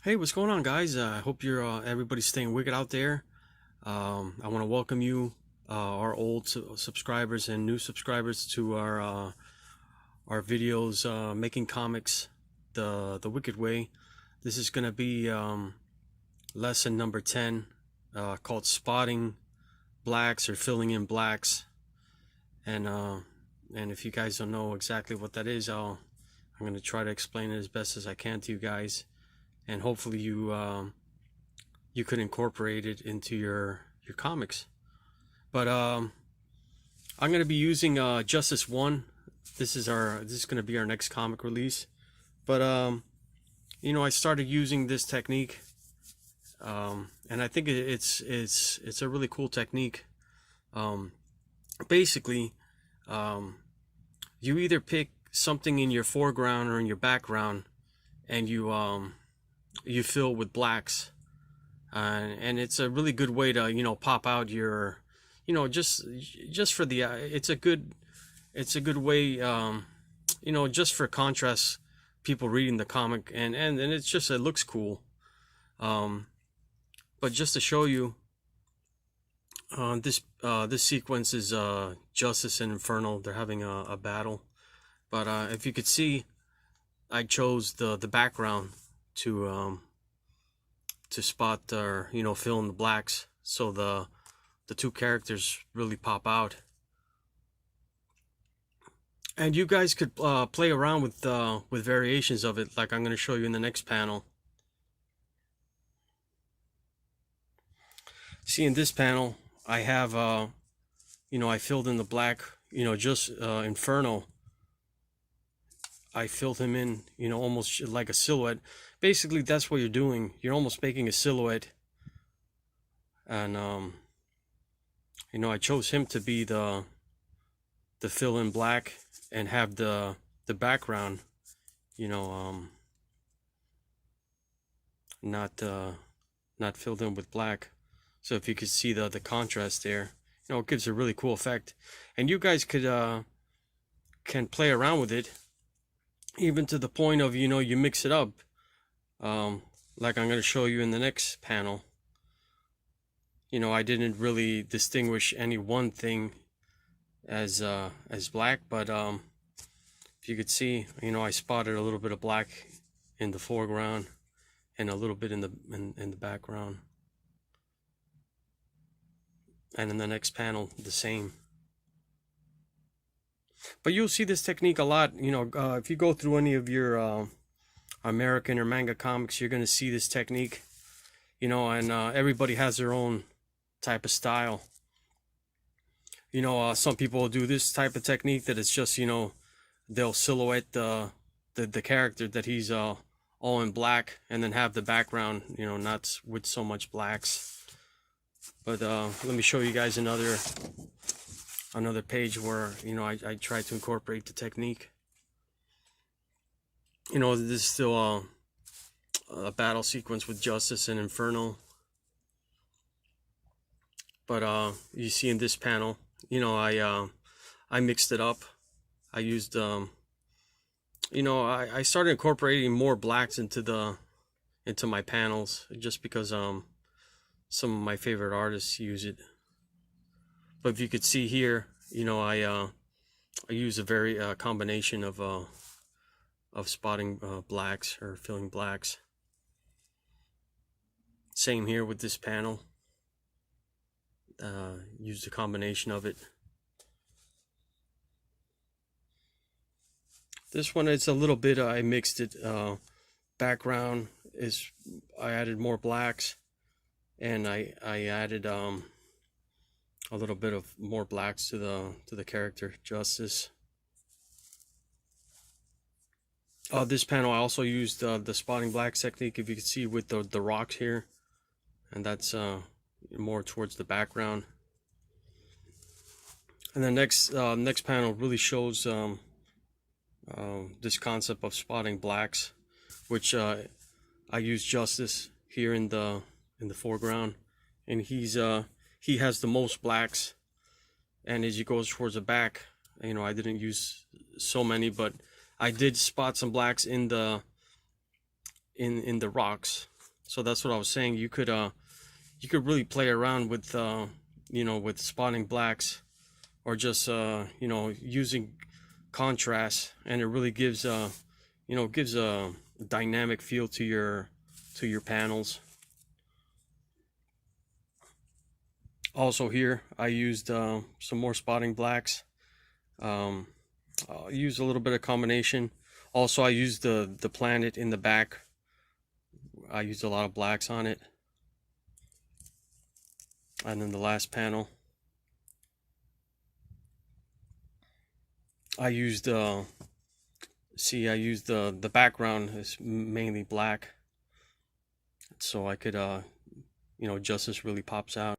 Hey, what's going on, guys? I hope you're everybody's staying wicked out there. I want to welcome you, our old subscribers and new subscribers, to our videos making comics the wicked way. This is gonna be lesson number 10, called spotting blacks or filling in blacks. And if you guys don't know exactly what that is, I'm gonna try to explain it as best as I can to you guys, and hopefully you could incorporate it into your comics. But I'm gonna be using Justice One. This is gonna be our next comic release. But I started using this technique, and I think it's a really cool technique. Basically, you either pick something in your foreground or in your background, and you fill with blacks, and it's a really good way to pop out your, just for the it's a good way, just for contrast, people reading the comic, and it's just, it looks cool. But just to show you, this sequence is Justice and Inferno. They're having a battle, but if you could see, I chose the background to spot, or fill in the blacks, so the two characters really pop out. And you guys could play around with variations of it, like I'm going to show you in the next panel. See, in this panel, I have I filled in the black, just Inferno. I filled him in, almost like a silhouette. Basically, that's what you're doing. You're almost making a silhouette. And I chose him to be the fill in black, and have the background, not filled in with black. So if you could see the contrast there, it gives a really cool effect. And you guys can play around with it, even to the point of, you mix it up, like I'm going to show you in the next panel. I didn't really distinguish any one thing as black, but if you could see, I spotted a little bit of black in the foreground and a little bit in the background. And in the next panel, the same. But you'll see this technique a lot. If you go through any of your American or manga comics, you're going to see this technique. And everybody has their own type of style. Some people will do this type of technique, that it's just, they'll silhouette the character that he's all in black, and then have the background, not with so much blacks. But let me show you guys another page where, I try to incorporate the technique. This is still a battle sequence with Justice and Inferno. But you see in this panel, I mixed it up. I used I started incorporating more blacks into my panels, just because some of my favorite artists use it. But if you could see here, I use a very combination of spotting blacks, or filling blacks. Same here with this panel. Used a combination of it. This one, it's a little bit, I mixed it. Background is, I added more blacks, and I added a little bit of more blacks to the character Justice. This panel, I also used the spotting blacks technique, if you can see, with the rocks here, and that's more towards the background. And the next panel really shows this concept of spotting blacks, which I use Justice here in the foreground, and he has the most blacks. And as he goes towards the back, I didn't use so many, but I did spot some blacks in the rocks, So that's what I was saying. You could really play around with you know, with spotting blacks, or just you know, using contrast, and it really gives you know, gives a dynamic feel to your panels. Also here I used some more spotting blacks. I'll use a little bit of combination. Also I used the planet in the back. I used a lot of blacks on it. And then the last panel, I used see, I used the background is mainly black, so I could you know, justice really pops out.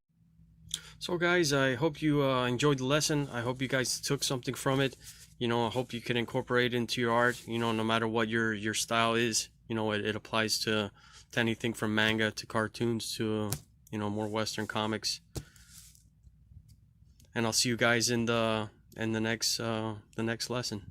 So guys, I hope you enjoyed the lesson. I hope you guys took something from it. You know, I hope you can incorporate it into your art. You know, no matter what your style is, you know, it applies to anything from manga to cartoons to you know, more Western comics. And I'll see you guys in the next lesson.